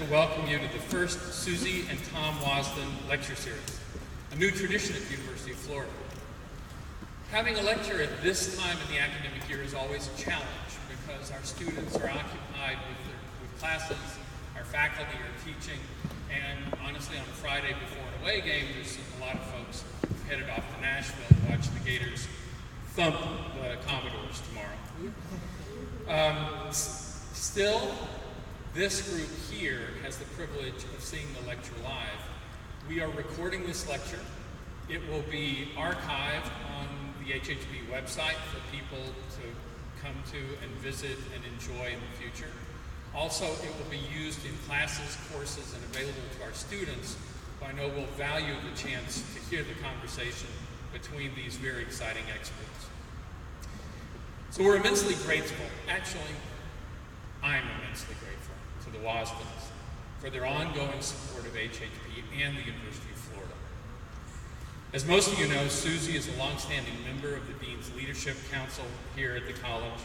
welcome you to the first Susie and Tom Wasdin Lecture Series, a new tradition at the University of Florida. Having a lecture at this time in the academic year is always a challenge because our students are occupied with classes, our faculty are teaching, and honestly on Friday before an away game, there's a lot of folks who've headed off to Nashville to watch the Gators thump the Commodores tomorrow. Still, this group here has the privilege of seeing the lecture live. We are recording this lecture. It will be archived on the HHP website for people to come to and visit and enjoy in the future. Also, it will be used in classes, courses, and available to our students, who I know will value the chance to hear the conversation between these very exciting experts. So we're immensely grateful. Actually, I'm immensely grateful to the Wasdins for their ongoing support of HHP and the University of Florida. As most of you know, Susie is a longstanding member of the Dean's Leadership Council here at the college,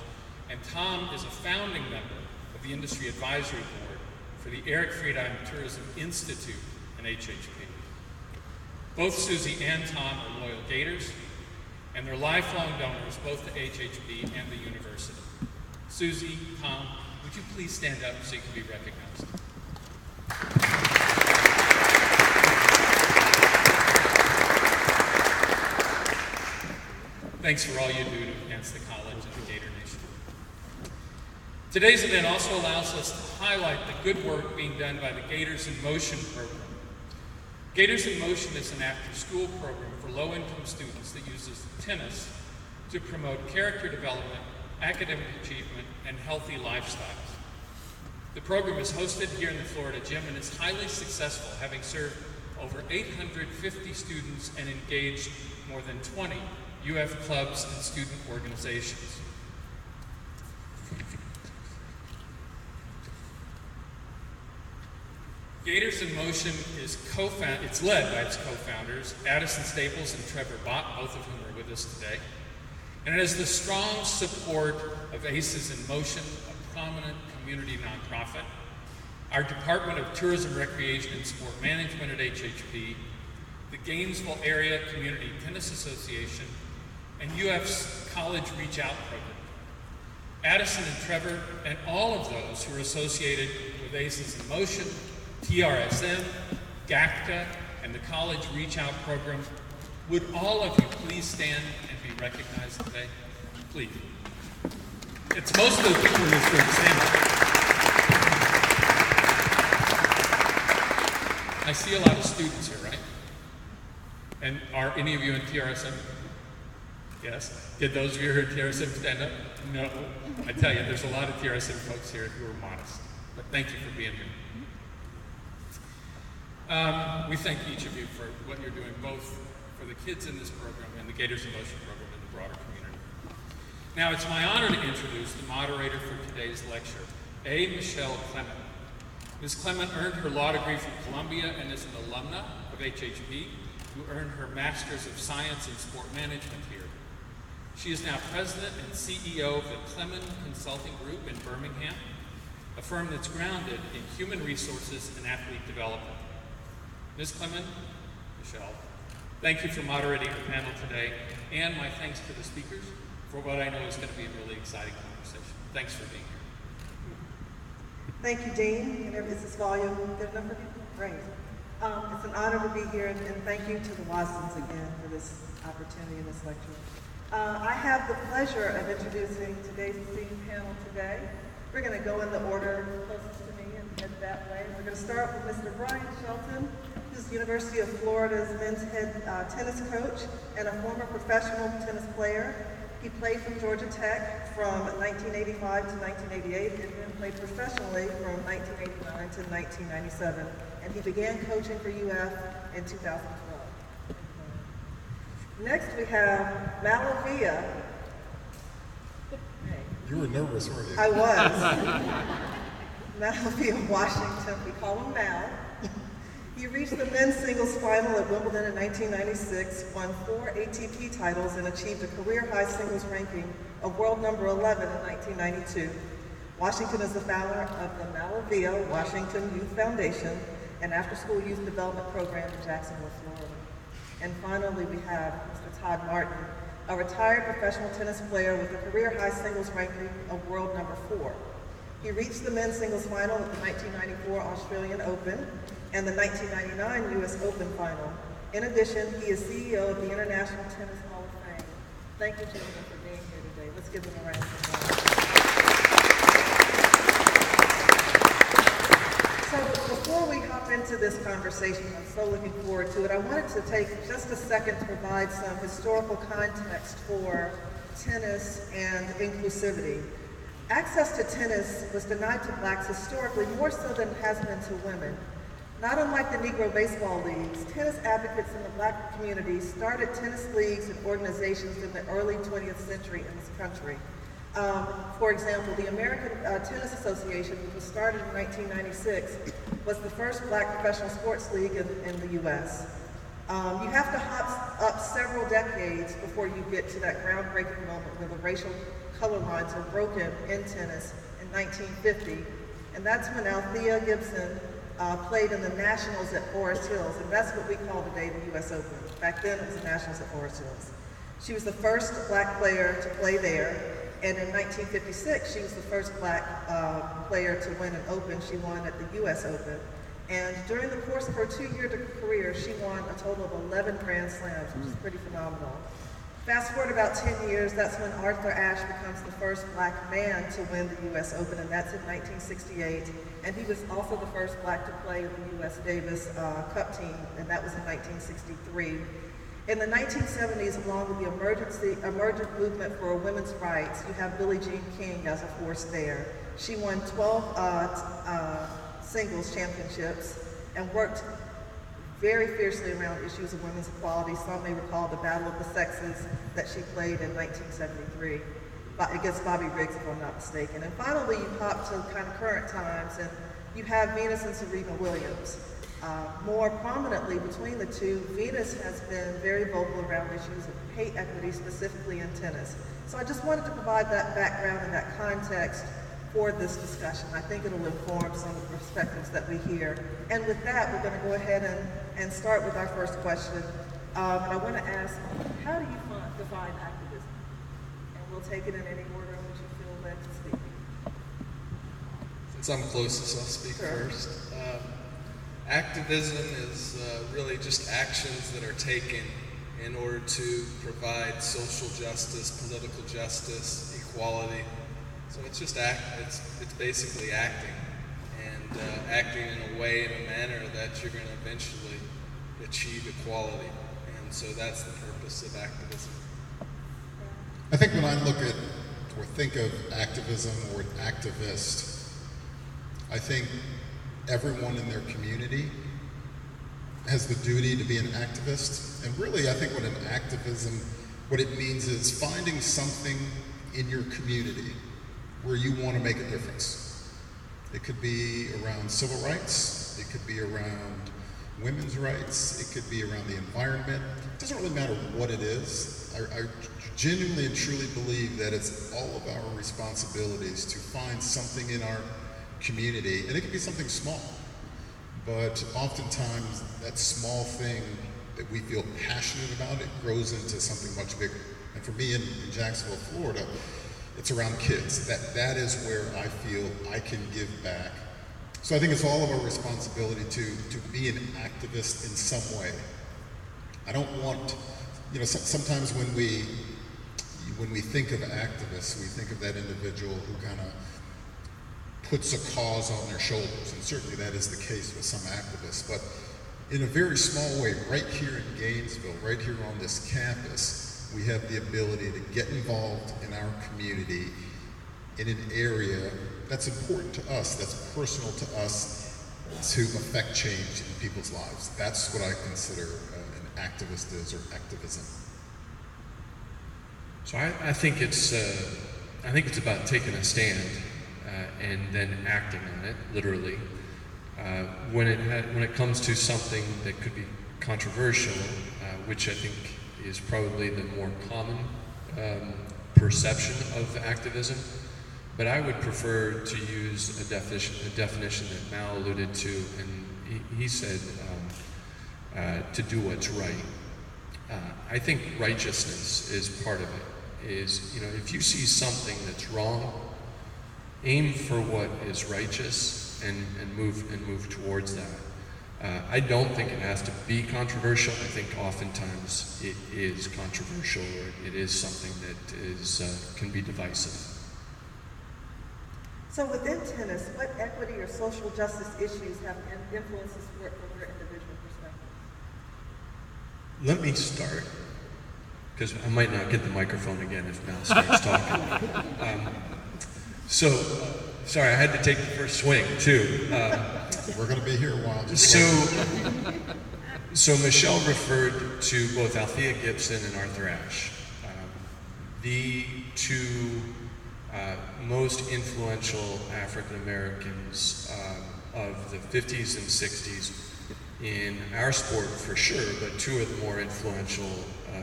and Tom is a founding member of the Industry Advisory Board for the Eric Friedheim Tourism Institute and HHP. Both Susie and Tom are loyal Gators, and they're lifelong donors both to HHP and the university. Susie, Tom, would you please stand up so you can be recognized? Thanks for all you do to advance the college and the Gator Nation. Today's event also allows us to highlight the good work being done by the Gators in Motion program. Gators in Motion is an after-school program for low-income students that uses tennis to promote character development, academic achievement, and healthy lifestyles. The program is hosted here in the Florida Gym and is highly successful, having served over 850 students and engaged more than 20 UF clubs and student organizations. Gators in Motion is it's led by its co-founders, Addison Staples and Trevor Bott, both of whom are with us today. And it has the strong support of Aces in Motion, a prominent community nonprofit, our Department of Tourism, Recreation, and Sport Management at HHP, the Gainesville Area Community Tennis Association, and UF's College Reach Out program. Addison and Trevor, and all of those who are associated with Aces in Motion, TRSM, GACTA, and the College Reach Out program, would all of you please stand and be recognized today? Please. It's most of the people in this room. Stand up. I see a lot of students here, right? And are any of you in TRSM? Yes. Did those of you who are in TRSM stand up? No. I tell you, there's a lot of TRSM folks here who are modest. But thank you for being here. We thank each of you for what you're doing, both for the kids in this program and the Gators in Motion program in the broader community. Now, it's my honor to introduce the moderator for today's lecture, A. Michelle Clemon. Ms. Clemon earned her law degree from Columbia and is an alumna of HHP, who earned her Master's of Science in Sport Management here. She is now president and CEO of the Clemon Consulting Group in Birmingham, a firm that's grounded in human resources and athlete development. Ms. Clemon, Michelle, thank you for moderating our panel today, and my thanks to the speakers for what I know is going to be a really exciting conversation. Thanks for being here. Thank you, Dean. And is this volume good enough for you? Great. It's an honor to be here, and thank you to the Wasdins again for this opportunity in this lecture. I have the pleasure of introducing today's esteemed panel today. We're going to go in the order closest to me and head that way. We're going to start with Mr. Bryan Shelton, who's the University of Florida's men's head tennis coach and a former professional tennis player. He played from Georgia Tech from 1985 to 1988 and then played professionally from 1989 to 1997. And he began coaching for UF in 2012. Next we have Malivai. You were nervous, weren't you? I was. Malivai, Washington. We call him Mal. He reached the men's singles final at Wimbledon in 1996, won 4 ATP titles, and achieved a career-high singles ranking of world number 11 in 1992. Washington is the founder of the Malivai Washington Youth Foundation, an after-school youth development program in Jacksonville, Florida. And finally, we have Mr. Todd Martin, a retired professional tennis player with a career-high singles ranking of world number 4. He reached the men's singles final at the 1994 Australian Open and the 1999 U.S. Open final. In addition, he is CEO of the International Tennis Hall of Fame. Thank you, gentlemen, for being here today. Let's give them a round of applause. So before we hop into this conversation, I'm so looking forward to it, I wanted to take just a second to provide some historical context for tennis and inclusivity. Access to tennis was denied to blacks historically more so than it has been to women. Not unlike the Negro baseball leagues, tennis advocates in the black community started tennis leagues and organizations in the early 20th century in this country. For example, the American Tennis Association, which was started in 1996, was the first black professional sports league in the U.S. You have to hop up several decades before you get to that groundbreaking moment where the racial color lines are broken in tennis in 1950. And that's when Althea Gibson played in the Nationals at Forest Hills, and that's what we call today the U.S. Open. Back then it was the Nationals at Forest Hills. She was the first black player to play there, and in 1956 she was the first black player to win an Open. She won at the U.S. Open. And during the course of her 2-year career, she won a total of 11 Grand Slams, which is pretty phenomenal. Fast forward about 10 years, that's when Arthur Ashe becomes the first black man to win the U.S. Open, and that's in 1968. And he was also the first black to play in the U.S. Davis Cup team, and that was in 1963. In the 1970s, along with the emergent movement for women's rights, you have Billie Jean King as a force there. She won 12 singles championships and worked very fiercely around issues of women's equality. Some may recall the Battle of the Sexes that she played in 1973 against Bobby Riggs, if I'm not mistaken. And finally, you hop to kind of current times, and you have Venus and Serena Williams. More prominently between the two, Venus has been very vocal around issues of pay equity, specifically in tennis. So I just wanted to provide that background and that context for this discussion. I think it'll inform some of the perspectives that we hear. And with that, we're going to go ahead and start with our first question. And I want to ask, how do you define activism? And we'll take it in any order in which you feel led to speak. Since I'm closest, I'll speak first. Activism is really just actions that are taken in order to provide social justice, political justice, equality. So it's just it's basically acting, and acting in a way, in a manner that you're going to eventually achieve equality. And so that's the purpose of activism. I think when I look at or think of activism or an activist, I think everyone in their community has the duty to be an activist. And really, I think what it means is finding something in your community where you want to make a difference. It could be around civil rights, it could be around women's rights, it could be around the environment. It doesn't really matter what it is. I genuinely and truly believe that it's all of our responsibilities to find something in our community, and it can be something small, but oftentimes that small thing that we feel passionate about, it grows into something much bigger. And for me in Jacksonville, Florida, it's around kids. That is where I feel I can give back. So I think it's all of our responsibility to be an activist in some way. I don't want, sometimes when we think of activists, we think of that individual who kind of puts a cause on their shoulders, and certainly that is the case with some activists. But in a very small way, right here in Gainesville, right here on this campus, we have the ability to get involved in our community in an area that's important to us, that's personal to us, to affect change in people's lives. That's what I consider an activist is, or activism. So I think it's about taking a stand and then acting on it, literally. When it comes to something that could be controversial, which I think is probably the more common perception of activism, But I would prefer to use a definition that Mal alluded to, and he said to do what's right. I think righteousness is part of it. Is, if you see something that's wrong, aim for what is righteous and move towards that. I don't think it has to be controversial. I think oftentimes it is controversial, or it is something that can be divisive. So within tennis, what equity or social justice issues have influenced the sport from your individual perspective? Let me start, because I might not get the microphone again if Mal starts talking. Sorry, I had to take the first swing too. We're going to be here a while. So Michelle referred to both Althea Gibson and Arthur Ashe, the two most influential African Americans of the 50s and 60s in our sport for sure, but two of the more influential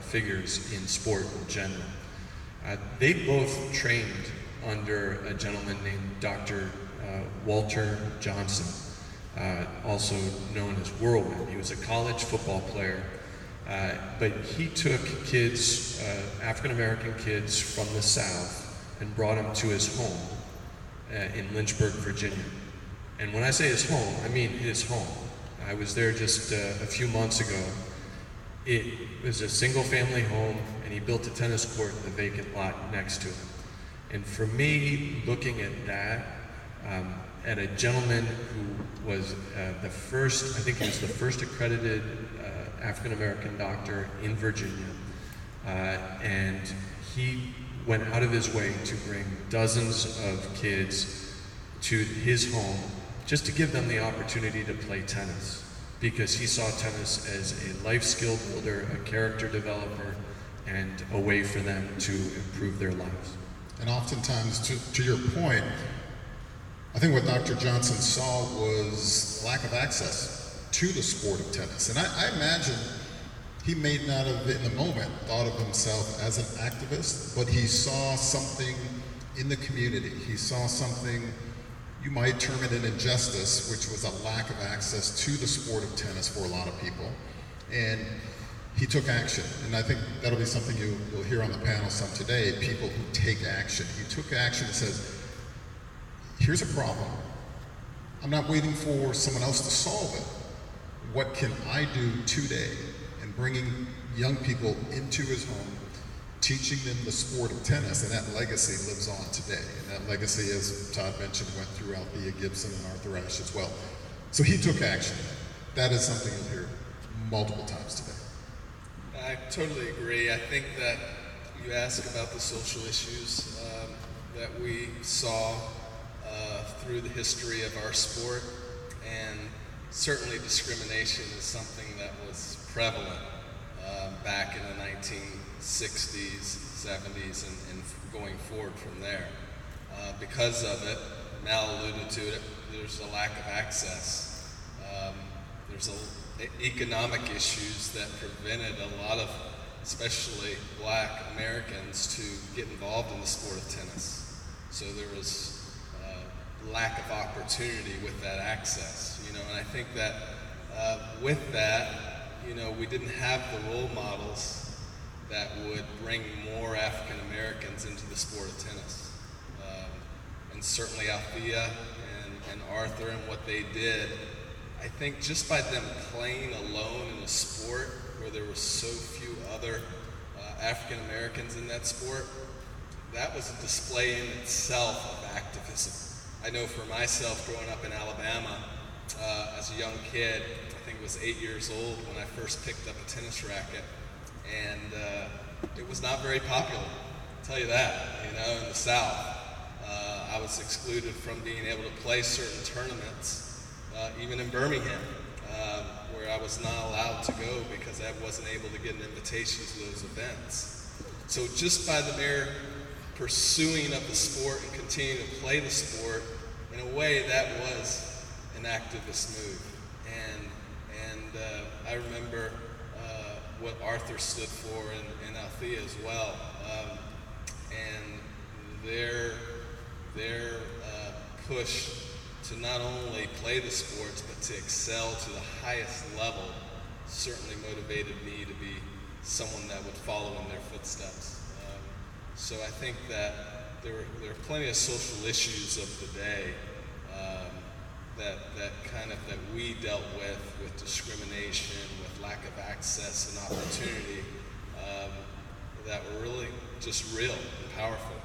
figures in sport in general. They both trained under a gentleman named Dr. Walter Johnson, also known as Whirlwind. He was a college football player, but he took kids, African American kids from the South, and brought them to his home in Lynchburg, Virginia. And when I say his home, I mean his home. I was there just a few months ago. It was a single family home, and he built a tennis court in the vacant lot next to it. And for me, looking at that, at a gentleman who was the first, I think he was the first accredited African-American doctor in Virginia, and he went out of his way to bring dozens of kids to his home just to give them the opportunity to play tennis, because he saw tennis as a life skill builder, a character developer, and a way for them to improve their lives. And oftentimes, to your point, I think what Dr. Johnson saw was lack of access to the sport of tennis. And I imagine he may not have, in the moment, thought of himself as an activist, but he saw something in the community. He saw something, you might term it an injustice, which was a lack of access to the sport of tennis for a lot of people. And he took action, and I think that'll be something you'll hear on the panel some today, people who take action. He took action and says, here's a problem. I'm not waiting for someone else to solve it. What can I do today? And bringing young people into his home, teaching them the sport of tennis, and that legacy lives on today. And that legacy, as Todd mentioned, went through Althea Gibson and Arthur Ashe as well. So he took action. That is something you'll hear multiple times today. I totally agree. I think that you ask about the social issues that we saw through the history of our sport, and certainly discrimination is something that was prevalent back in the 1960s, 70s, and going forward from there. Because of it, Mal alluded to it, there's a lack of access. There's economic issues that prevented a lot of, especially Black Americans, to get involved in the sport of tennis. So there was lack of opportunity with that access, and I think that with that, we didn't have the role models that would bring more African Americans into the sport of tennis. And certainly Althea and Arthur and what they did, I think just by them playing alone in a sport where there were so few other African Americans in that sport, that was a display in itself of activism. I know for myself, growing up in Alabama, as a young kid, I think it was 8 years old when I first picked up a tennis racket, and it was not very popular, I'll tell you that, in the South. I was excluded from being able to play certain tournaments, even in Birmingham, where I was not allowed to go because I wasn't able to get an invitation to those events. So just by the mere pursuing of the sport and continuing to play the sport, in a way that was an activist move. And I remember what Arthur stood for and Althea as well. And their their push to not only play the sports but to excel to the highest level certainly motivated me to be someone that would follow in their footsteps. So I think that there are plenty of social issues of the day that we dealt with discrimination, with lack of access and opportunity, that were really just real and powerful,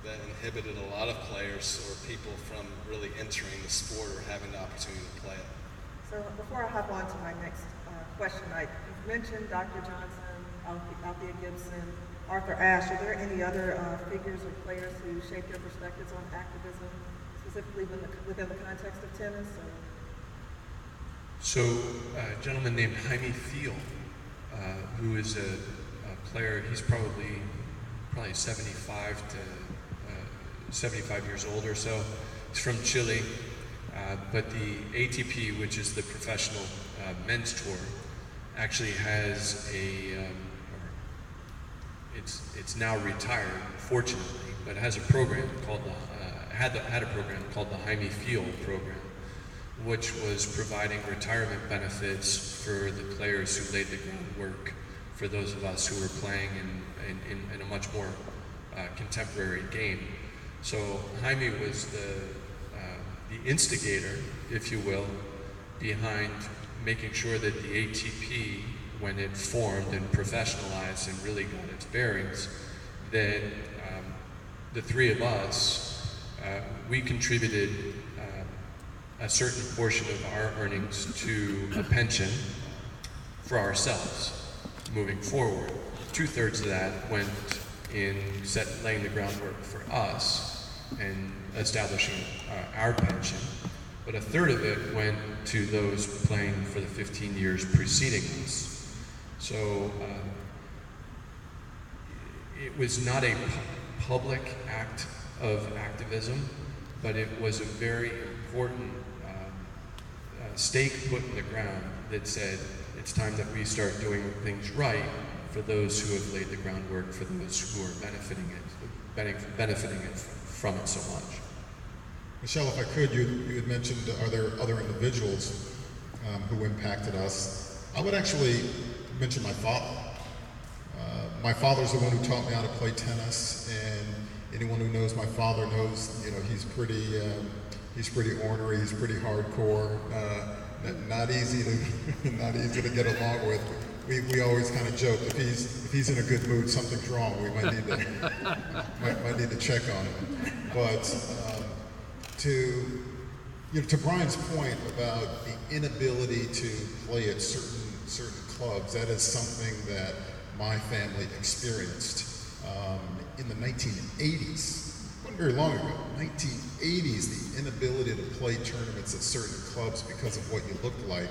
that inhibited a lot of players or people from really entering the sport or having the opportunity to play it. So before I hop on to my next question, you've mentioned Dr. Johnson, Althea Gibson, Arthur Ashe. Are there any other figures or players who shape your perspectives on activism, specifically within the context of tennis? Or? So a gentleman named Jaime Field, who is a player, he's probably 75 years old or so. He's from Chile, but the ATP, which is the professional men's tour, actually has it's now retired, fortunately, but has a program called had a program called the Jaime Field program, which was providing retirement benefits for the players who laid the groundwork for those of us who were playing in a much more contemporary game. So Jaime was the instigator, if you will, behind making sure that the ATP, when it formed and professionalized and really got its bearings, that the three of us, we contributed a certain portion of our earnings to a pension for ourselves moving forward. 2/3 of that went in laying the groundwork for us and establishing our pension, but 1/3 of it went to those playing for the 15 years preceding us. So it was not a public act of activism, but it was a very important stake put in the ground that said it's time that we start doing things right for those who have laid the groundwork, for those who are benefiting it from it so much. Michelle, if I could, you had mentioned, are there other individuals who impacted us? I would actually mention my father. My father's the one who taught me how to play tennis, and anyone who knows my father knows, he's pretty ornery, he's pretty hardcore, not easy to get along with. We always kind of joke, if he's in a good mood, something's wrong. We might need to check on him. But to Bryan's point about the inability to play at certain clubs, that is something that my family experienced in the 1980s. Wasn't very long ago, 1980s, the inability to play tournaments at certain clubs because of what you looked like.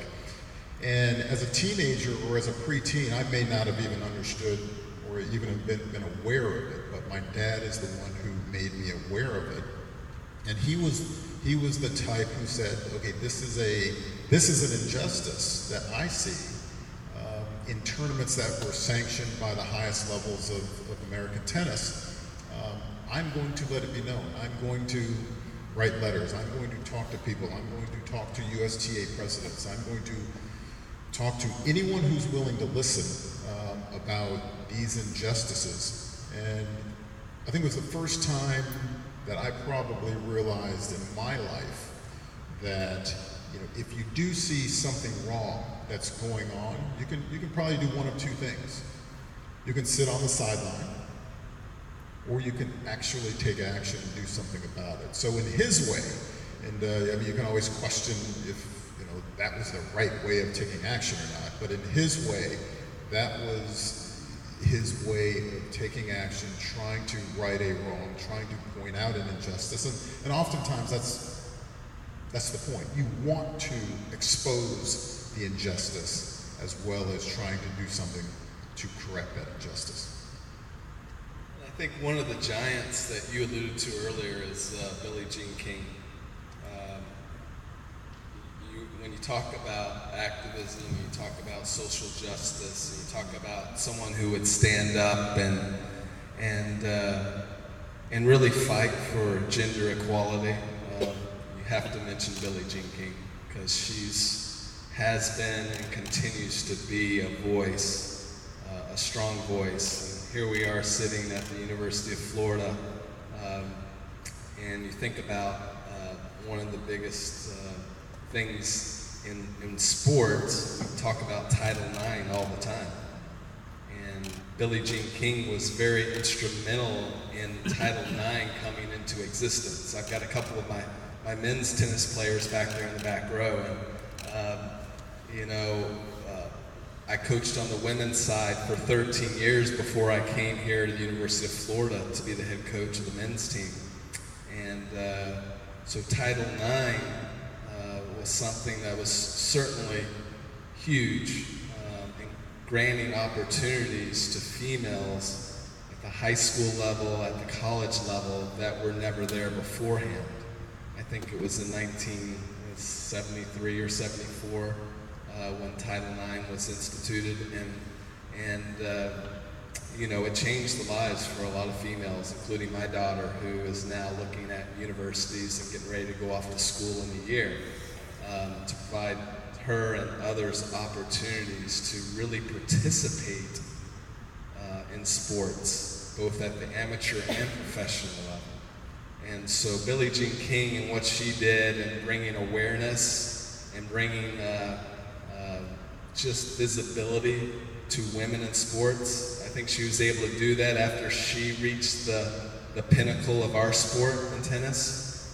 And as a teenager or as a preteen, I may not have even understood or even have been aware of it, but my dad is the one who made me aware of it. And he was the type who said, okay, this is an injustice that I see in tournaments that were sanctioned by the highest levels of American tennis. I'm going to let it be known. I'm going to write letters. I'm going to talk to people. I'm going to talk to USTA presidents. I'm going to talk to anyone who's willing to listen about these injustices. And I think it was the first time that I probably realized in my life that if you do see something wrong that's going on, you can probably do one of two things. You can sit on the sideline, or you can actually take action and do something about it. So in his way, and you can always question if that was the right way of taking action or not, but in his way, that was his way of taking action, trying to right a wrong, trying to point out an injustice, and oftentimes that's the point. You want to expose the injustice as well as trying to do something to correct that injustice. I think one of the giants that you alluded to earlier is Billie Jean King. When you talk about activism, you talk about social justice, and you talk about someone who would stand up and and really fight for gender equality. You have to mention Billie Jean King, because has been and continues to be a voice, a strong voice. And here we are sitting at the University of Florida, and you think about one of the biggest things in sports. We talk about Title IX all the time. And Billie Jean King was very instrumental in Title IX coming into existence. I've got a couple of my men's tennis players back there in the back row, and I coached on the women's side for 13 years before I came here to the University of Florida to be the head coach of the men's team. And so Title IX was something that was certainly huge, in granting opportunities to females at the high school level, at the college level, that were never there beforehand. I think it was in 1973 or 74 when Title IX was instituted, and it changed the lives for a lot of females, including my daughter, who is now looking at universities and getting ready to go off to school in a year, to provide her and others opportunities to really participate in sports, both at the amateur and professional level. And so Billie Jean King and what she did in bringing awareness and bringing just visibility to women in sports, I think she was able to do that after she reached the pinnacle of our sport in tennis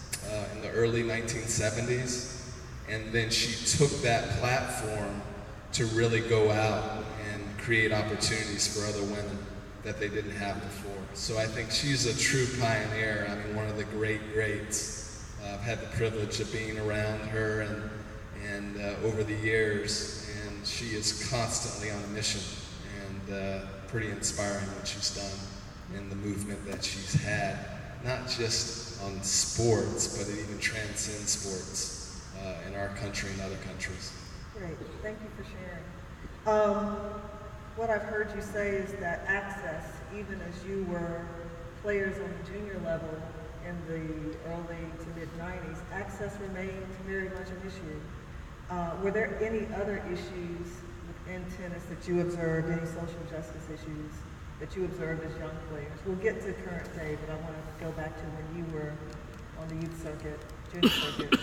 in the early 1970s. And then she took that platform to really go out and create opportunities for other women that they didn't have before. So I think she's a true pioneer. I mean, one of the greats. I've had the privilege of being around her and over the years, and she is constantly on a mission, and pretty inspiring what she's done in the movement that she's had, not just on sports, but it even transcends sports in our country and other countries. Great, thank you for sharing. What I've heard you say is that access, even as you were players on the junior level in the early to mid-90s, access remained very much an issue. Were there any other issues within tennis that you observed, any social justice issues that you observed as young players? We'll get to current day, but I want to go back to when you were on the youth circuit, junior circuit.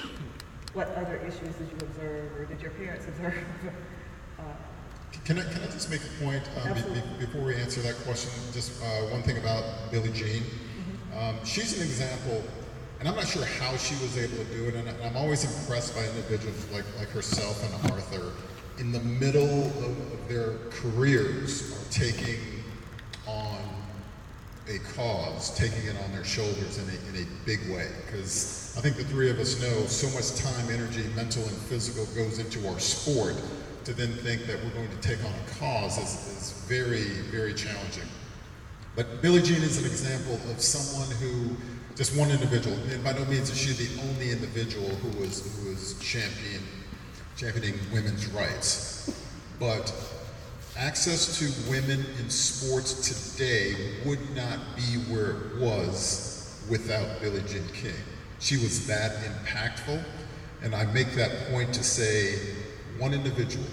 What other issues did you observe, or did your parents observe? Can I just make a point before we answer that question? Just one thing about Billie Jean. She's an example, and I'm not sure how she was able to do it, and I'm always impressed by individuals like herself and Arthur, in the middle of their careers, are taking on a cause, taking it on their shoulders in a big way. Because I think the three of us know so much time, energy, mental and physical goes into our sport. To then think that we're going to take on a cause is very, very challenging. But Billie Jean is an example of someone who, just one individual, and by no means is she the only individual who was championing women's rights. But access to women in sports today would not be where it was without Billie Jean King. She was that impactful, and I make that point to say one individual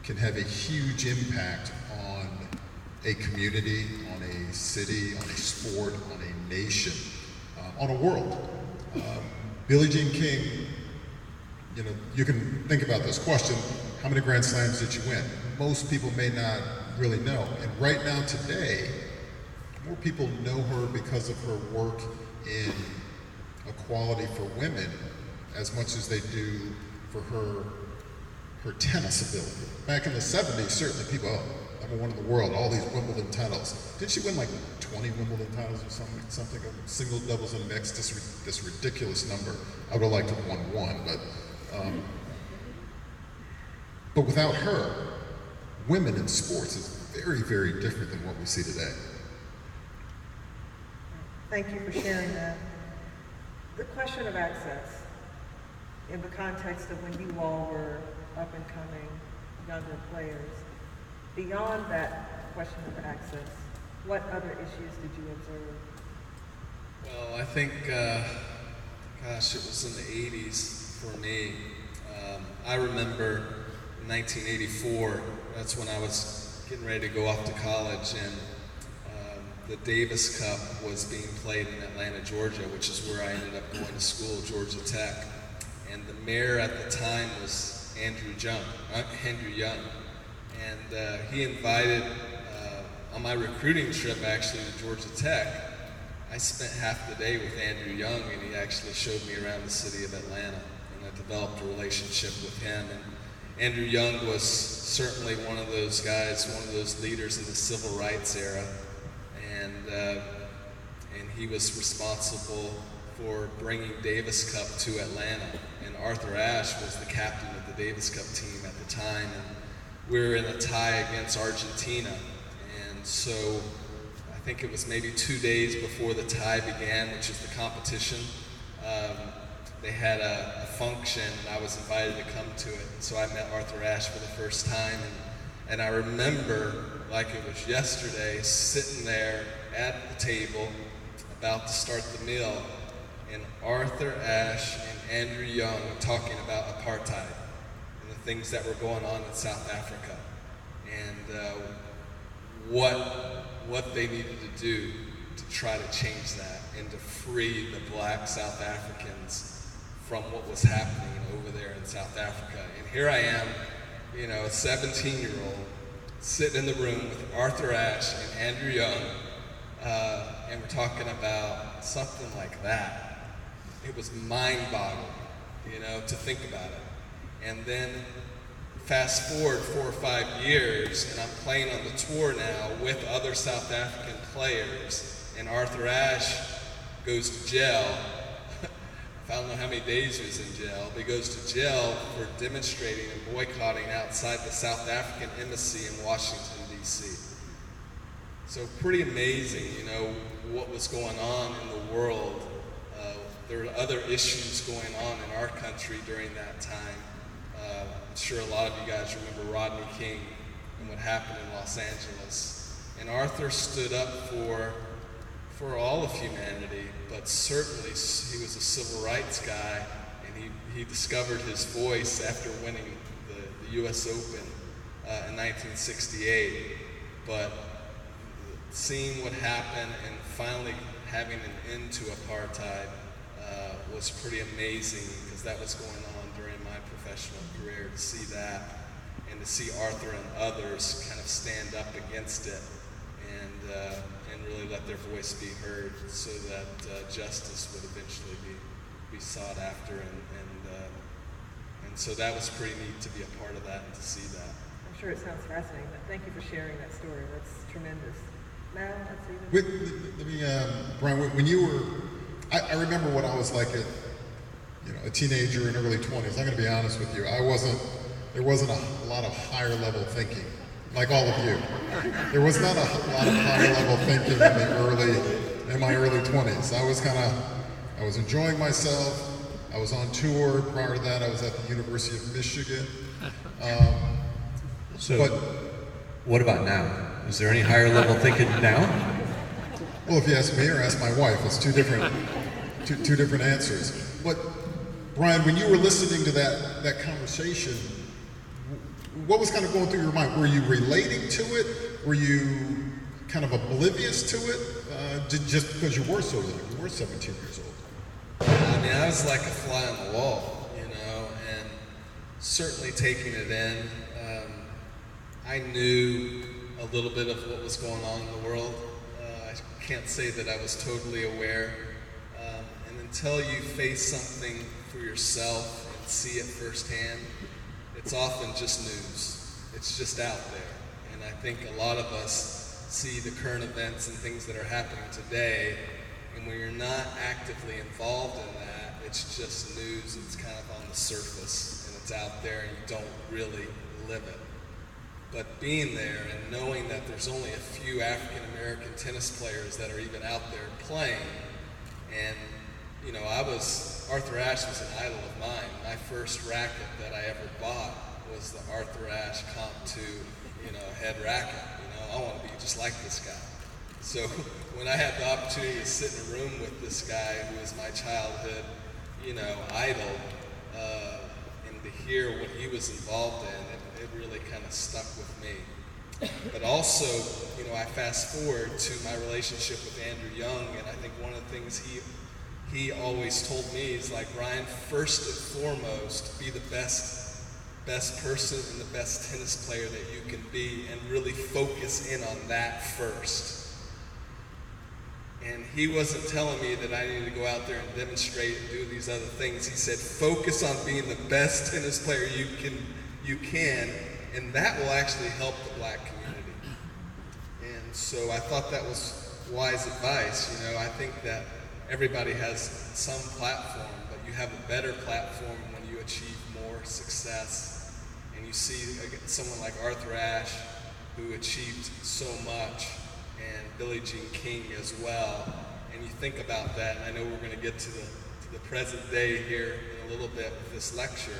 can have a huge impact on a community, on a city, on a sport, on a nation, on a world. Billie Jean King, you can think about this question: how many Grand Slams did you win? Most people may not really know. And right now, today, more people know her because of her work in equality for women as much as they do for her tennis ability. Back in the 70s, certainly people, number one in the world, all these Wimbledon titles. Didn't she win like 20 Wimbledon titles or something of single, doubles, and mixed? This ridiculous number. I would have liked to have won one, but without her, women in sports is very, very different than what we see today. Thank you for sharing that. The question of access, in the context of when you all were up and coming younger players, beyond that question of access, what other issues did you observe? Well, I think, gosh, it was in the 80s for me. I remember in 1984, that's when I was getting ready to go off to college, and the Davis Cup was being played in Atlanta, Georgia, which is where I ended up going to school, Georgia Tech. And the mayor at the time was Andrew Young. And he invited, on my recruiting trip actually to Georgia Tech, I spent half the day with Andrew Young, and he actually showed me around the city of Atlanta, and I developed a relationship with him. And Andrew Young was certainly one of those guys, one of those leaders in the civil rights era, and he was responsible for bringing Davis Cup to Atlanta. And Arthur Ashe was the captain of the Davis Cup team at the time, and we were in a tie against Argentina. And so I think it was maybe 2 days before the tie began, which is the competition. They had a function, and I was invited to come to it. And so I met Arthur Ashe for the first time, and I remember, like it was yesterday, sitting there at the table, about to start the meal, and Arthur Ashe and Andrew Young talking about apartheid and the things that were going on in South Africa, and what they needed to do to try to change that and to free the black South Africans from what was happening over there in South Africa. And here I am, you know, a 17-year-old, sitting in the room with Arthur Ashe and Andrew Young, and we're talking about something like that. It was mind-boggling, you know, to think about it. And then fast forward 4 or 5 years, and I'm playing on the tour now with other South African players, and Arthur Ashe goes to jail. I don't know how many days he was in jail, but he goes to jail for demonstrating and boycotting outside the South African embassy in Washington, D.C. So pretty amazing, you know, what was going on in the world. There were other issues going on in our country during that time. I'm sure a lot of you guys remember Rodney King and what happened in Los Angeles. And Arthur stood up for all of humanity, but certainly he was a civil rights guy, and he discovered his voice after winning the U.S. Open in 1968. But seeing what happened and finally having an end to apartheid was pretty amazing, because that was going on during my professional career. To see that and to see Arthur and others kind of stand up against it and really let their voice be heard, so that justice would eventually be sought after, and so that was pretty neat to be a part of that and to see that. I'm sure it sounds fascinating, but thank you for sharing that story. That's tremendous. Now, let's see. Bryan, when you were, I remember what I was like a teenager in early 20s. I'm going to be honest with you. There wasn't a lot of higher level thinking, like all of you. There was not a lot of higher level thinking in my early 20s. I was enjoying myself. I was on tour. Prior to that, I was at the University of Michigan. What about now? Is there any higher level thinking now? Well, if you ask me or ask my wife, it's two different answers. But Bryan, when you were listening to that conversation, what was kind of going through your mind? Were you relating to it? Were you kind of oblivious to it? Just because you were so young, you were 17 years old. I mean, I was like a fly on the wall, you know, and certainly taking it in. I knew a little bit of what was going on in the world. I can't say that I was totally aware. And until you face something for yourself and see it firsthand, it's often just news. It's just out there. And I think a lot of us see the current events and things that are happening today, and when you're not actively involved in that, it's just news. It's kind of on the surface, and it's out there, and you don't really live it. But being there and knowing that there's only a few African American tennis players that are even out there playing, and you know, Arthur Ashe was an idol of mine. My first racket that I ever bought was the Arthur Ashe Comp 2, head racket. I want to be just like this guy. So when I had the opportunity to sit in a room with this guy who was my childhood, idol, and to hear what he was involved in, it really kind of stuck with me. But also, I fast forward to my relationship with Andrew Young, and I think one of the things he always told me is like, Bryan, first and foremost, be the best person and the best tennis player that you can be, and really focus in on that first. And he wasn't telling me that I needed to go out there and demonstrate and do these other things. He said, focus on being the best tennis player you can, and that will actually help the Black community. And so I thought that was wise advice. I think that everybody has some platform, but you have a better platform when you achieve more success. And you see someone like Arthur Ashe, who achieved so much, and Billie Jean King as well. And you think about that, and I know we're going to get to the present day here in a little bit with this lecture,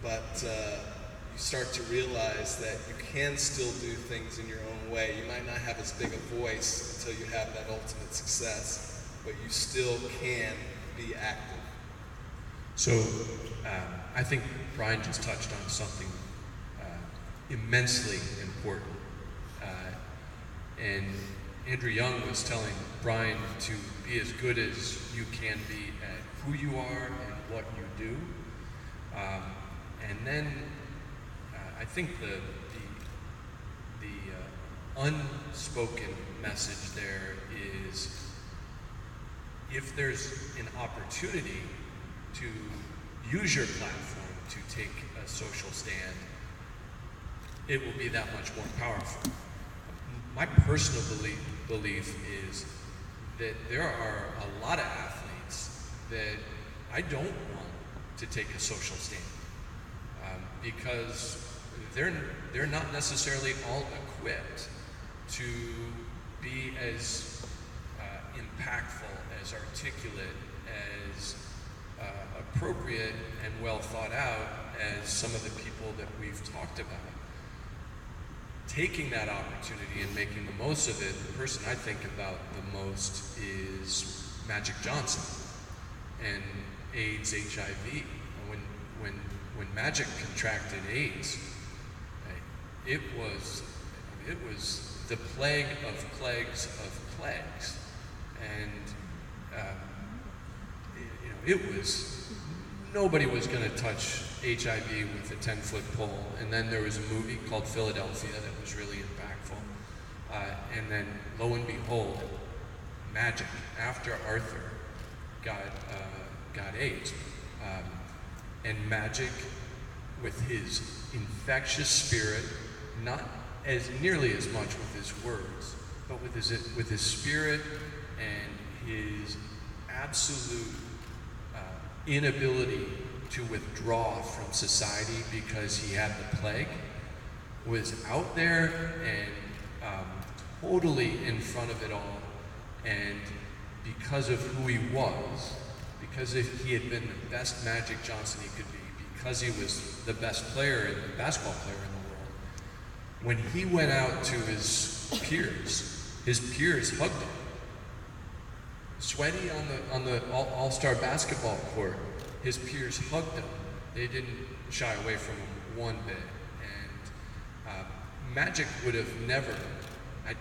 but you start to realize that you can still do things in your own way. You might not have as big a voice until you have that ultimate success, but you still can be active. So I think Bryan just touched on something immensely important. And Andrew Young was telling Bryan to be as good as you can be at who you are and what you do. And then I think the unspoken message there is, if there's an opportunity to use your platform to take a social stand, it will be that much more powerful. My personal belief is that there are a lot of athletes that I don't want to take a social stand because they're not necessarily all equipped to be as impactful, as articulate, as appropriate and well thought out as some of the people that we've talked about. Taking that opportunity and making the most of it, the person I think about the most is Magic Johnson and AIDS, HIV. When Magic contracted AIDS, it was the plague of plagues of plagues, and it was, nobody was going to touch HIV with a 10-foot pole. And then there was a movie called Philadelphia that was really impactful. And then lo and behold, Magic, after Arthur got AIDS, and Magic, with his infectious spirit, not as nearly as much with his words, but with his spirit and his absolute inability to withdraw from society because he had the plague, was out there and totally in front of it all. And because of who he was, because if he had been the best Magic Johnson he could be, because he was the best player, the basketball player in the world, when he went out to his peers hugged him. Sweaty on the all-star basketball court, his peers hugged him. They didn't shy away from him one bit. And Magic would have never, I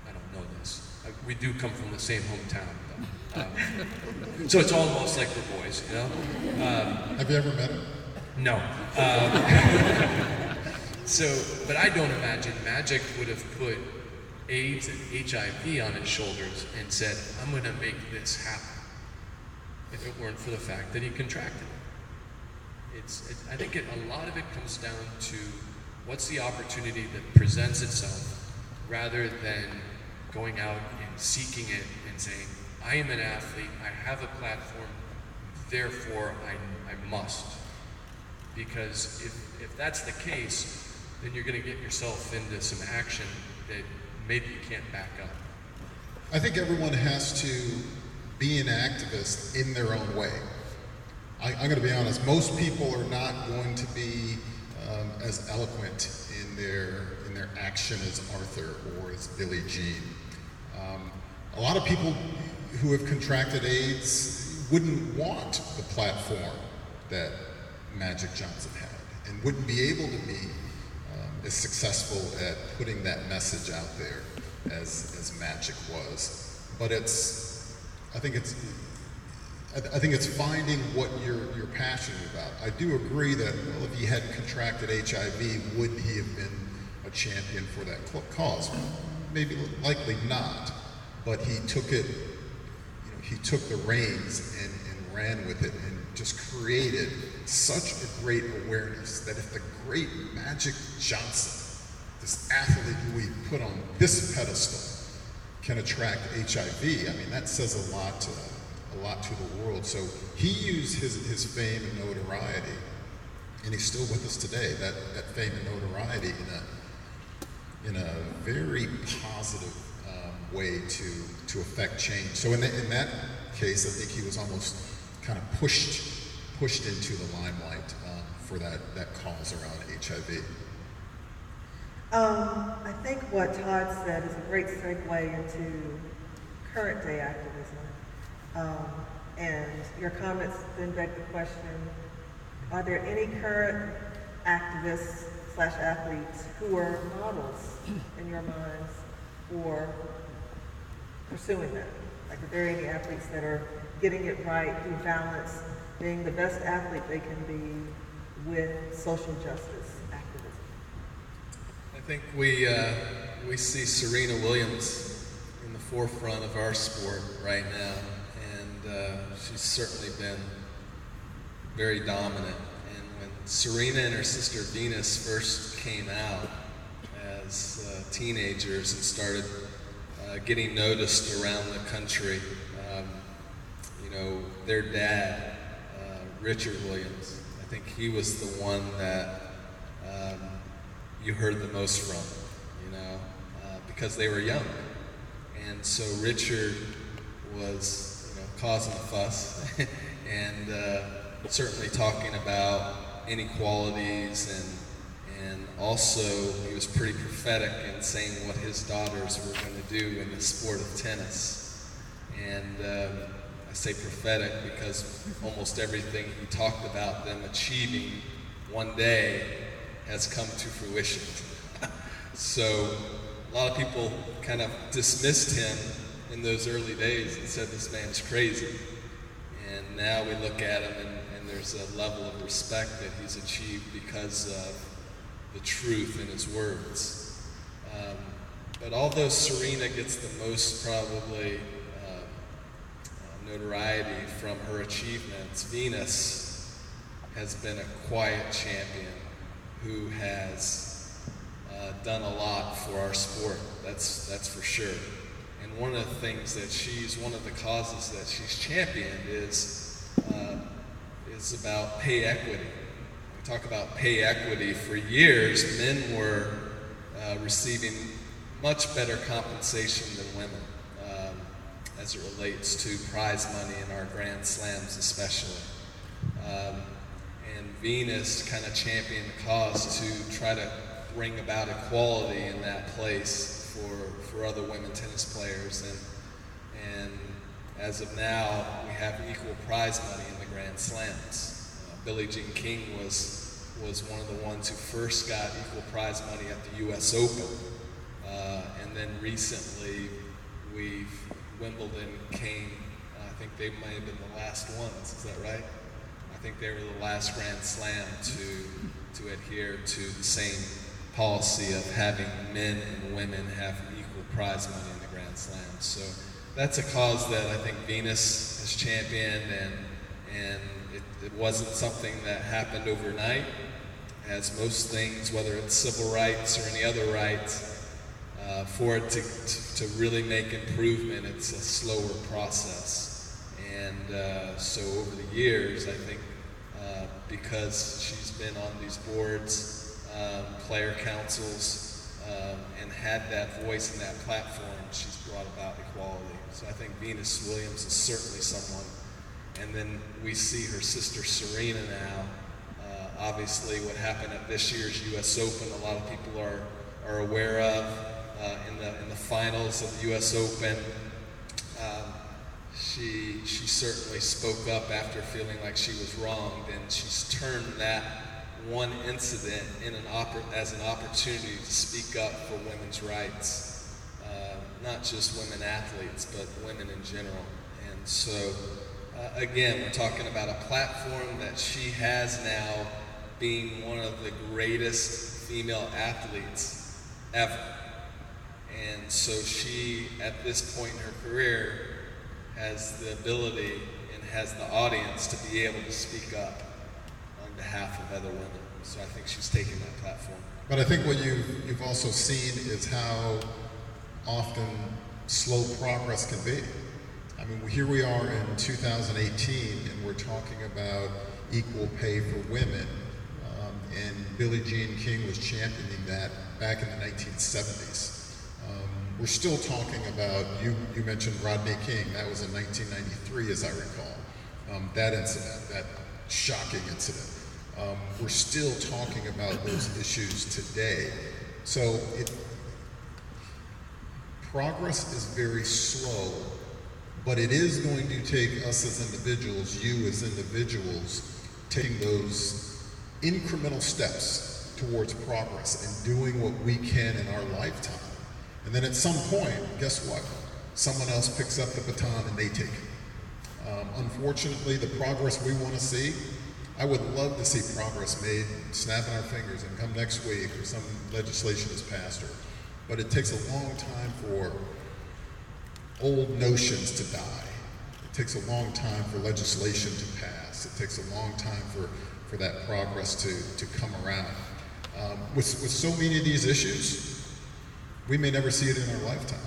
don't know this, we do come from the same hometown, though. So it's almost like we're boys, you know? Have you ever met him? No. But I don't imagine Magic would have put AIDS and HIV on his shoulders and said, I'm going to make this happen, if it weren't for the fact that he contracted it. I think a lot of it comes down to what's the opportunity that presents itself, rather than going out and seeking it and saying, I am an athlete, I have a platform, therefore I must. Because if that's the case, then you're going to get yourself into some action that maybe you can't back up. I think everyone has to be an activist in their own way. I'm going to be honest, most people are not going to be as eloquent in their action as Arthur or as Billie Jean. A lot of people who have contracted AIDS wouldn't want the platform that Magic Johnson had, and wouldn't be able to be as successful at putting that message out there as Magic was. But I think it's finding what you're passionate about. I do agree that, well, if he hadn't contracted HIV, would he have been a champion for that cause? Maybe, likely not. But he took it, he took the reins and ran with it and just created such a great awareness that if the great Magic Johnson, this athlete who we put on this pedestal, can attract HIV, I mean, that says a lot to the world. So he used his fame and notoriety, and he's still with us today, that fame and notoriety in a very positive way to affect change. So in that case, I think he was almost kind of pushed into the limelight for that cause around HIV. I think what Todd said is a great segue into current day activism. And your comments then beg the question, are there any current activists / athletes who are models in your minds for pursuing that? Like, are there any athletes that are getting it right through balance, being the best athlete they can be with social justice activism? I think we see Serena Williams in the forefront of our sport right now, and she's certainly been very dominant. And when Serena and her sister Venus first came out as teenagers and started getting noticed around the country, their dad, Richard Williams, I think he was the one that you heard the most from, because they were young. And so Richard was, causing a fuss and certainly talking about inequalities, and also he was pretty prophetic in saying what his daughters were going to do in the sport of tennis. And I say prophetic because almost everything he talked about them achieving one day has come to fruition. So a lot of people kind of dismissed him in those early days and said this man's crazy. And now we look at him and there's a level of respect that he's achieved because of the truth in his words. But although Serena gets the most probably notoriety from her achievements, Venus has been a quiet champion who has done a lot for our sport. That's for sure. And one of the things that one of the causes that she's championed is about pay equity. We talk about pay equity. For years, men were receiving much better compensation than women as it relates to prize money in our Grand Slams especially. And Venus kind of championed the cause to try to bring about equality in that place for other women tennis players. And as of now, we have equal prize money in the Grand Slams. Billie Jean King was one of the ones who first got equal prize money at the U.S. Open. And then recently, Wimbledon came, I think they might have been the last ones, is that right? I think they were the last Grand Slam to adhere to the same policy of having men and women have equal prize money in the Grand Slam. So that's a cause that I think Venus has championed, and it wasn't something that happened overnight. As most things, whether it's civil rights or any other rights, for it to really make improvement, it's a slower process. And so over the years, I think because she's been on these boards, player councils, and had that voice and that platform, she's brought about equality. So I think Venus Williams is certainly someone. And then we see her sister Serena now. Obviously what happened at this year's US Open, a lot of people are aware of. in the finals of the U.S. Open. She certainly spoke up after feeling like she was wronged, and she's turned that one incident as an opportunity to speak up for women's rights, not just women athletes, but women in general. And so, again, we're talking about a platform that she has now, being one of the greatest female athletes ever. And so she, at this point in her career, has the ability and has the audience to be able to speak up on behalf of other women. So I think she's taken that platform. But I think what you've also seen is how often slow progress can be. I mean, here we are in 2018, and we're talking about equal pay for women. And Billie Jean King was championing that back in the 1970s. We're still talking about, you mentioned Rodney King, that was in 1993 as I recall, that incident, that shocking incident. We're still talking about those issues today. So progress is very slow, but it is going to take us as individuals, you as individuals, taking those incremental steps towards progress and doing what we can in our lifetime. And then at some point, guess what? Someone else picks up the baton and they take it. Unfortunately, the progress we want to see, I would love to see progress made, snapping our fingers, and come next week or some legislation is passed. But it takes a long time for old notions to die. It takes a long time for legislation to pass. It takes a long time for that progress to come around. With so many of these issues, we may never see it in our lifetime.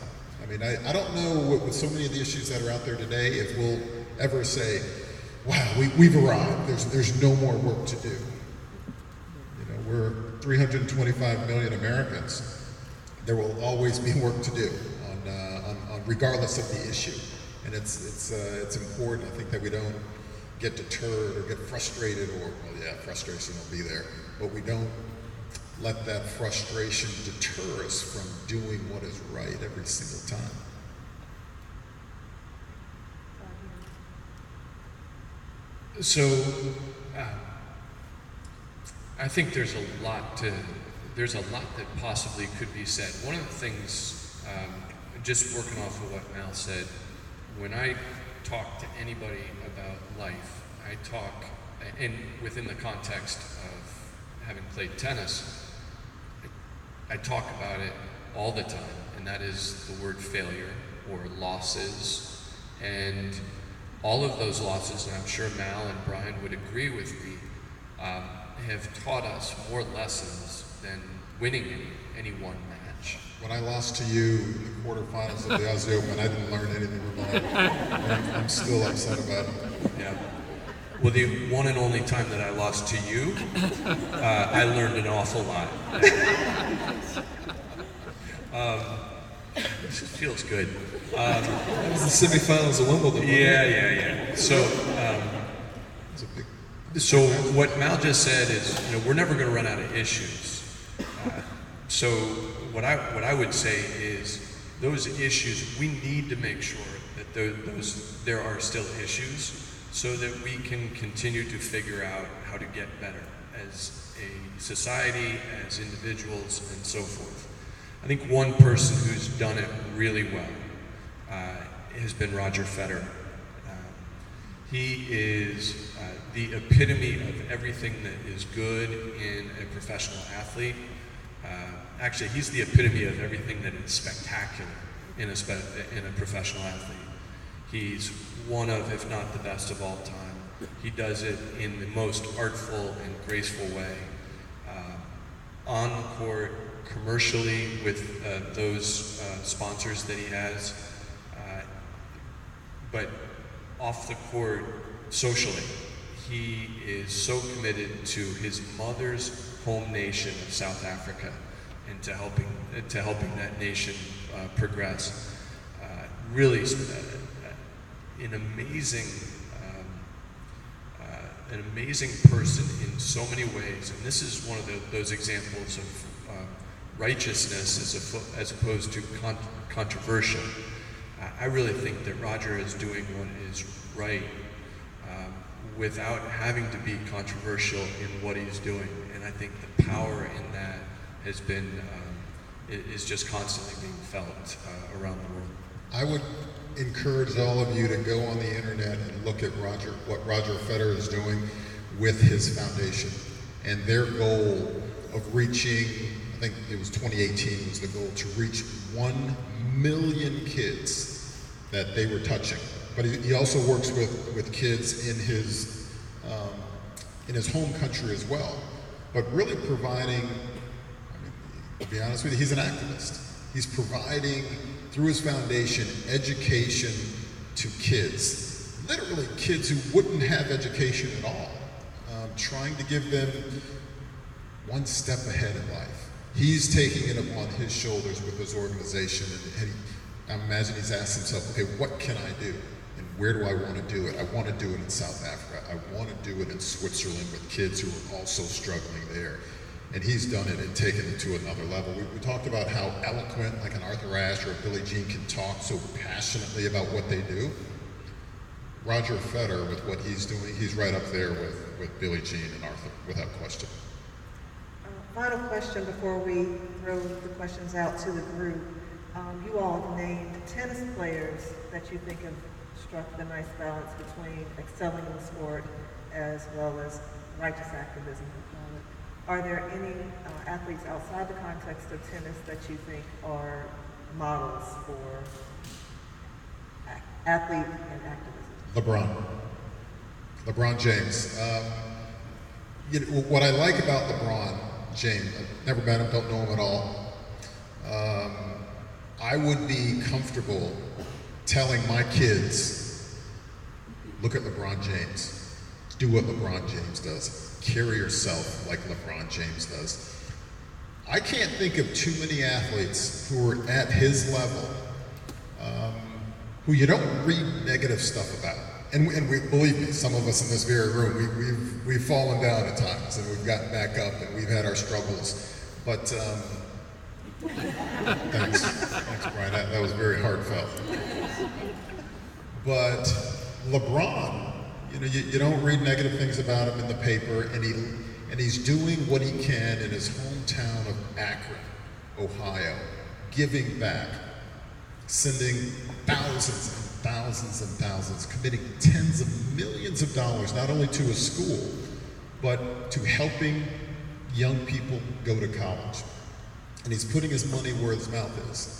I mean, I don't know with so many of the issues that are out there today if we'll ever say, wow, we've arrived. There's no more work to do. You know, we're 325 million Americans. There will always be work to do on regardless of the issue. And it's important, I think, that we don't get deterred or get frustrated, or, well, yeah, frustration will be there, but we don't let that frustration deter us from doing what is right every single time. So, I think there's a lot that possibly could be said. One of the things, just working off of what Mal said, when I talk to anybody about life, I talk, and within the context of having played tennis, I talk about it all the time, and that is the word failure or losses. And all of those losses, and I'm sure Mal and Bryan would agree with me, have taught us more lessons than winning any one match. When I lost to you in the quarterfinals of the Aussie Open, I didn't learn anything remarkable. I'm still upset about it. Yeah. Well, the one and only time that I lost to you, I learned an awful lot. This feels good. That was the semifinals of Wimbledon. Yeah. So what Mal just said is, we're never going to run out of issues. So what I would say is, those issues, we need to make sure that there are still issues, so that we can continue to figure out how to get better as a society, as individuals, and so forth. I think one person who's done it really well has been Roger Federer. He is the epitome of everything that is good in a professional athlete. Actually, he's the epitome of everything that is spectacular in a professional athlete. He's one of, if not the best of all time. He does it in the most artful and graceful way. On the court, commercially with those sponsors that he has, but off the court, socially, he is so committed to his mother's home nation of South Africa and to helping that nation progress. Really, an amazing person in so many ways, and this is one of those examples of righteousness as opposed to controversial. I really think that Roger is doing what is right without having to be controversial in what he's doing. And I think the power in that has been, is just constantly being felt around the world. I would encourage all of you to go on the internet and look at what Roger Federer is doing with his foundation. And their goal of reaching, I think it was 2018 was the goal, to reach 1 million kids that they were touching. But he also works with kids in his home country as well. But really providing, I mean, to be honest with you, he's an activist. He's providing, through his foundation, education to kids. Literally kids who wouldn't have education at all. Trying to give them one step ahead in life. He's taking it upon his shoulders with his organization, and I imagine he's asked himself, okay, what can I do? And where do I want to do it? I want to do it in South Africa. I want to do it in Switzerland with kids who are also struggling there. And he's done it and taken it to another level. We talked about how eloquent, like an Arthur Ashe or a Billie Jean, can talk so passionately about what they do. Roger Federer, with what he's doing, he's right up there with Billie Jean and Arthur, without question. Final question before we throw the questions out to the group. You all have named tennis players that you think have struck the nice balance between excelling in the sport as well as righteous activism. Are there any athletes outside the context of tennis that you think are models for athlete and activism? LeBron James. What I like about LeBron James, I've never met him, don't know him at all. I would be comfortable telling my kids, look at LeBron James, do what LeBron James does, carry yourself like LeBron James does. I can't think of too many athletes who are at his level who you don't read negative stuff about. And we, believe me, some of us in this very room, we've fallen down at times and we've gotten back up and we've had our struggles. But thanks Bryan, that was very heartfelt. But LeBron, you don't read negative things about him in the paper, and he's doing what he can in his hometown of Akron, Ohio, giving back, sending thousands and thousands and thousands, committing tens of millions of dollars, not only to his school, but to helping young people go to college. And he's putting his money where his mouth is.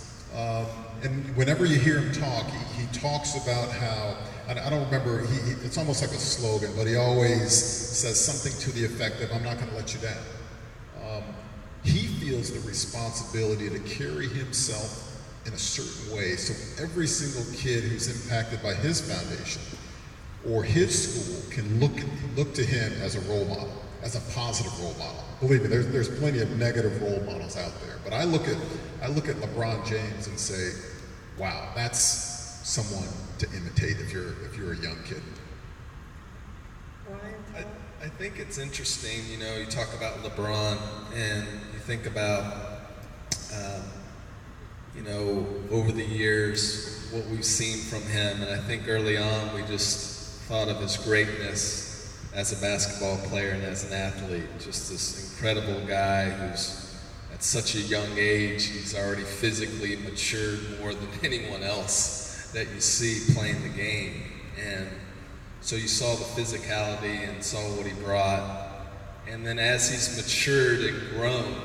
And whenever you hear him talk, he talks about how, I don't remember, it's almost like a slogan, but he always says something to the effect of, I'm not going to let you down. He feels the responsibility to carry himself in a certain way, so every single kid who's impacted by his foundation or his school can look to him as a role model, as a positive role model. Believe me, there's plenty of negative role models out there, but I look at LeBron James and say, wow, that's someone to imitate if you're a young kid. Bryan? I think it's interesting, you talk about LeBron and you think about over the years, what we've seen from him, and I think early on we just thought of his greatness as a basketball player and as an athlete, just this incredible guy who's at such a young age, he's already physically matured more than anyone else that you see playing the game. And so you saw the physicality and saw what he brought. And then as he's matured and grown,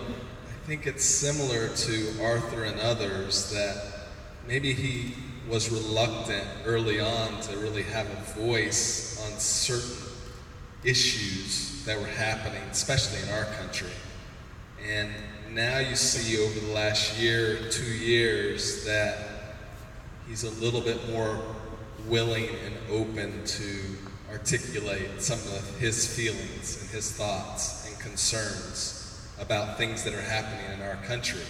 I think it's similar to Arthur and others that maybe he was reluctant early on to really have a voice on certain issues that were happening, especially in our country. And now you see over the last year, 2 years, that he's a little bit more willing and open to articulate some of his feelings and his thoughts and concerns about things that are happening in our country.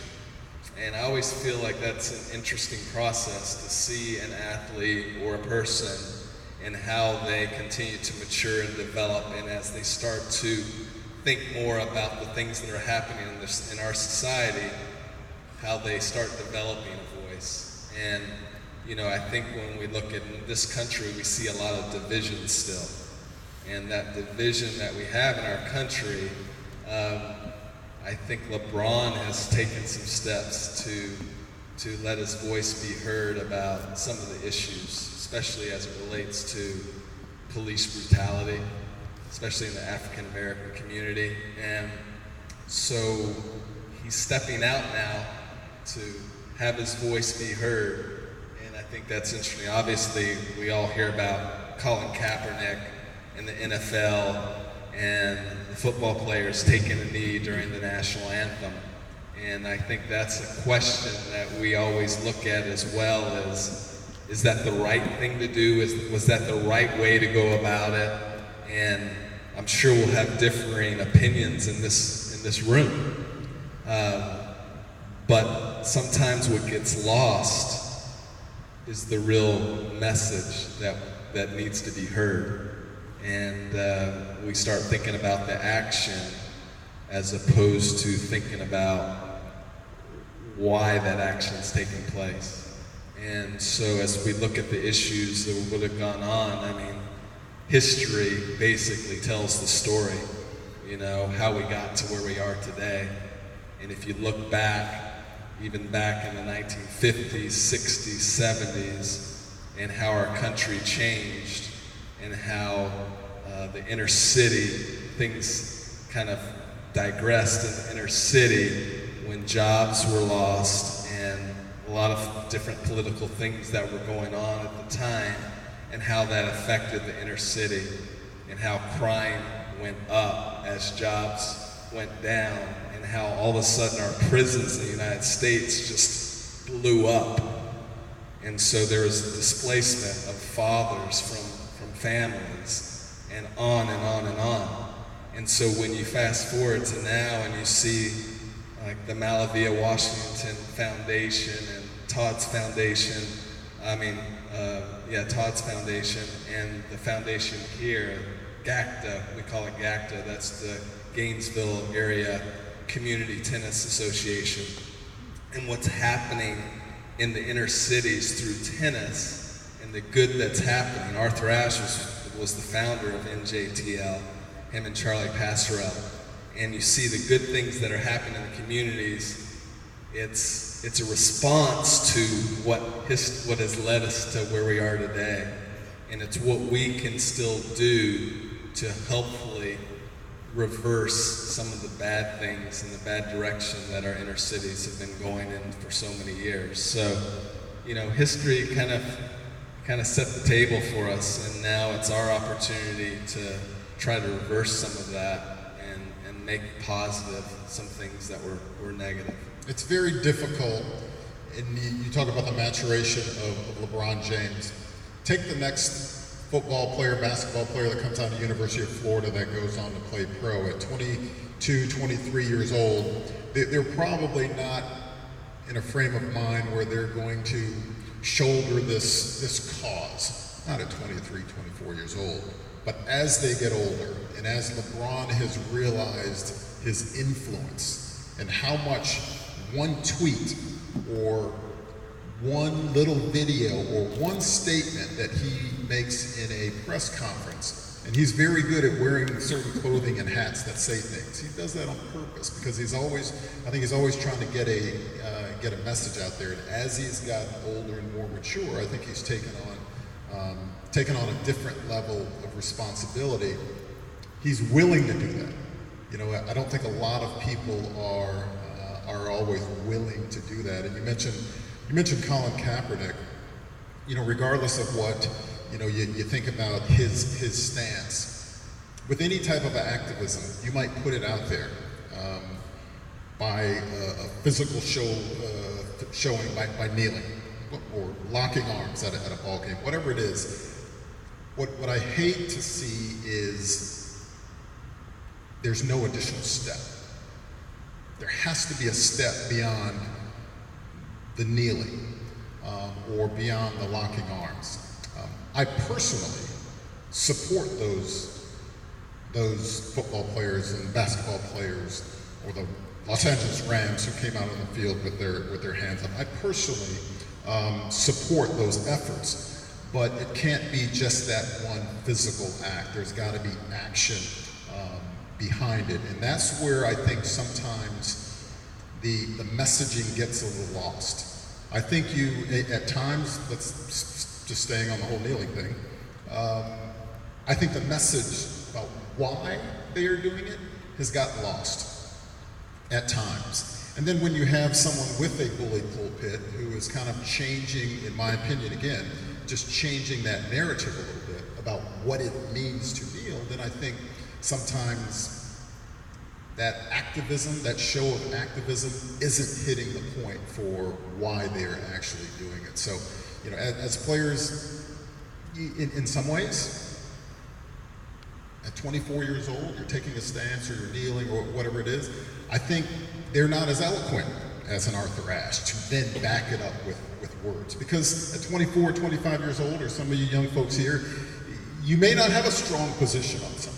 And I always feel like that's an interesting process to see an athlete or a person and how they continue to mature and develop, and as they start to think more about the things that are happening in our society, how they start developing a voice. And I think when we look at this country, we see a lot of division still. And that division that we have in our country, I think LeBron has taken some steps to let his voice be heard about some of the issues, especially as it relates to police brutality, especially in the African American community. And so he's stepping out now to have his voice be heard. And I think that's interesting. Obviously, we all hear about Colin Kaepernick in the NFL and the football players taking a knee during the national anthem. And I think that's a question that we always look at as well is that the right thing to do? Was that the right way to go about it? And I'm sure we'll have differing opinions in this room. But sometimes what gets lost is the real message that needs to be heard. And we start thinking about the action as opposed to thinking about why that action is taking place. And so as we look at the issues that would have gone on, history basically tells the story, how we got to where we are today. And if you look back, even back in the 1950s, 60s, 70s, and how our country changed, and how the inner city, things kind of digressed in the inner city when jobs were lost and a lot of different political things that were going on at the time, and how that affected the inner city, and how crime went up as jobs went down, and how all of a sudden our prisons in the United States just blew up. And so there was a displacement of fathers from families, and on and on and on. And so when you fast forward to now and you see like the Malivai Washington Foundation and Todd's Foundation, Todd's Foundation, and the foundation here, GACTA, we call it GACTA, that's the Gainesville Area Community Tennis Association. And what's happening in the inner cities through tennis and the good that's happening. Arthur Ashe was the founder of NJTL, him and Charlie Passerell. And you see the good things that are happening in the communities. It's a response to what has led us to where we are today. And it's what we can still do to helpfully reverse some of the bad things and the bad direction that our inner cities have been going in for so many years. So, history kind of set the table for us, and now it's our opportunity to try to reverse some of that and make positive some things that were negative. It's very difficult, and you talk about the maturation of LeBron James. Take the next football player, basketball player that comes out of the University of Florida that goes on to play pro at 22, 23 years old. They're probably not in a frame of mind where they're going to shoulder this cause, not at 23, 24 years old. But as they get older, and as LeBron has realized his influence and how much one tweet or one little video or one statement that he makes in a press conference, and he's very good at wearing certain clothing and hats that say things. He does that on purpose because he's always trying to get a message out there. And as he's gotten older and more mature, I think he's taken on a different level of responsibility. He's willing to do that. I don't think a lot of people are always willing to do that. And you mentioned Colin Kaepernick. Regardless of what you think about his stance, with any type of activism, you might put it out there by a physical showing by kneeling or locking arms at a ball game, whatever it is. What I hate to see is there's no additional step. There has to be a step beyond the kneeling or beyond the locking arms. I personally support those those football players and basketball players, or the Los Angeles Rams who came out on the field with their hands up. I personally support those efforts, but it can't be just that one physical act. There's got to be action behind it, and that's where I think sometimes the messaging gets a little lost. I think at times, just staying on the whole kneeling thing, I think the message about why they are doing it has gotten lost at times. And then when you have someone with a bully pulpit who is kind of changing, in my opinion again, just changing that narrative a little bit about what it means to kneel, then I think sometimes that activism, that show of activism, isn't hitting the point for why they're actually doing it. So, you know, as players, in some ways, at 24 years old, you're taking a stance or you're kneeling or whatever it is, I think they're not as eloquent as an Arthur Ashe to then back it up with words. Because at 24, 25 years old, or some of you young folks here, you may not have a strong position on something.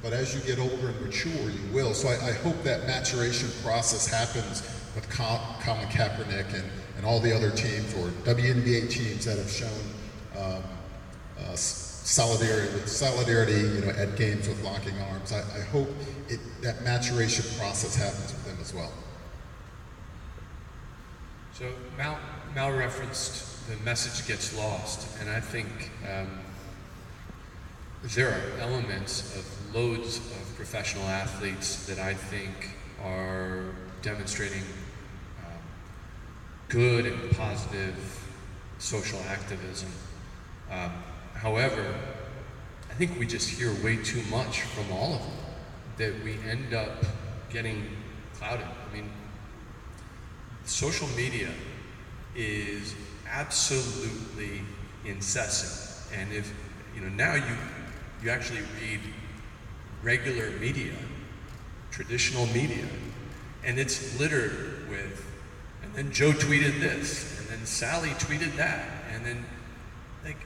But as you get older and mature, you will. So I hope that maturation process happens with Colin Kaepernick and all the other teams, or WNBA teams that have shown solidarity, you know, at games with locking arms. I hope that maturation process happens with them as well. So Mal referenced the message gets lost, and I think there are elements of loads of professional athletes that I think are demonstrating good and positive social activism. However, I think we just hear way too much from all of them, that we end up getting clouded. I mean, social media is absolutely incessant, and if, you know, now you actually read regular media, traditional media, and it's littered with, and then Joe tweeted this, and then Sally tweeted that, and then, like,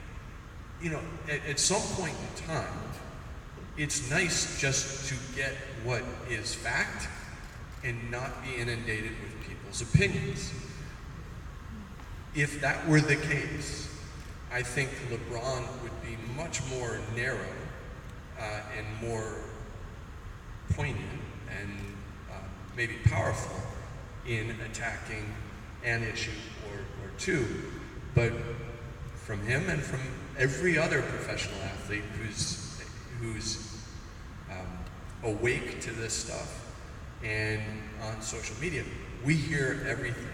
you know, at some point in time, it's nice just to get what is fact and not be inundated with people's opinions. If that were the case, I think LeBron would be much more narrow and more poignant and maybe powerful in attacking an issue or two. But from him and from every other professional athlete who's awake to this stuff and on social media, we hear everything.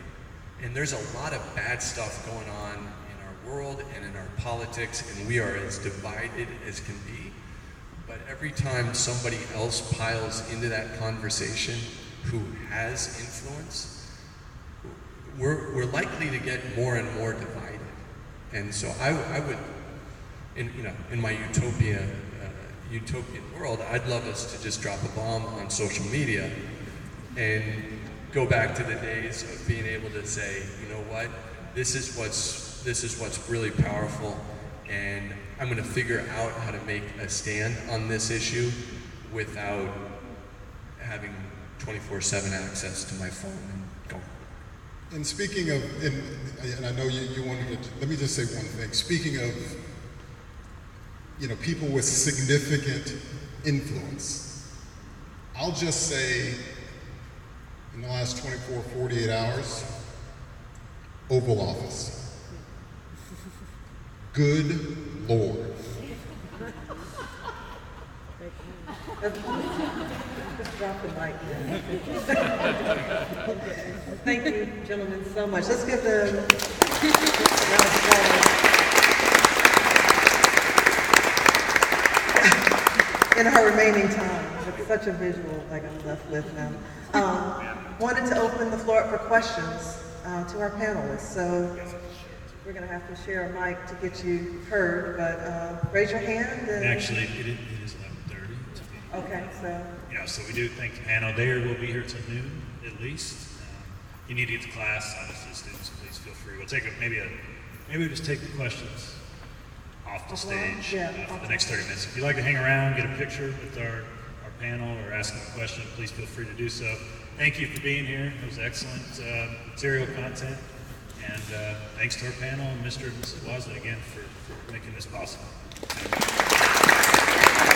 And there's a lot of bad stuff going on in our world and in our politics, and we are as divided as can be. But every time somebody else piles into that conversation who has influence, we're likely to get more and more divided. And so I would, in my utopian world, I'd love us to just drop a bomb on social media and go back to the days of being able to say, you know what, this is what's really powerful, and I'm going to figure out how to make a stand on this issue without having 24/7 access to my phone and go. And speaking of, and I know you wanted to, let me just say one thing. Speaking of, you know, people with significant influence, I'll just say, in the last 24, 48 hours, Oval Office. Good Lord. Just drop the mic now. Thank you, gentlemen, so much. Let's give them a round of applause. In our remaining time, it's such a visual, like I'm left with now. Wanted to open the floor up for questions to our panelists. So we're going to have to share a mic to get you heard, but raise your hand. And actually, it is 11:30. Okay, so. Yeah, so we do thank the panel. Dare will be here till noon at least. You need to get to class, obviously, students. Please feel free. We'll take maybe we'll just take the questions off the stage Yeah, for the next 30 minutes. If you'd like to hang around, get a picture with our panel or asking a question, please feel free to do so. Thank you for being here. It was excellent material content. And thanks to our panel and Mr. and Mrs. Wasdin again for making this possible. Thank you.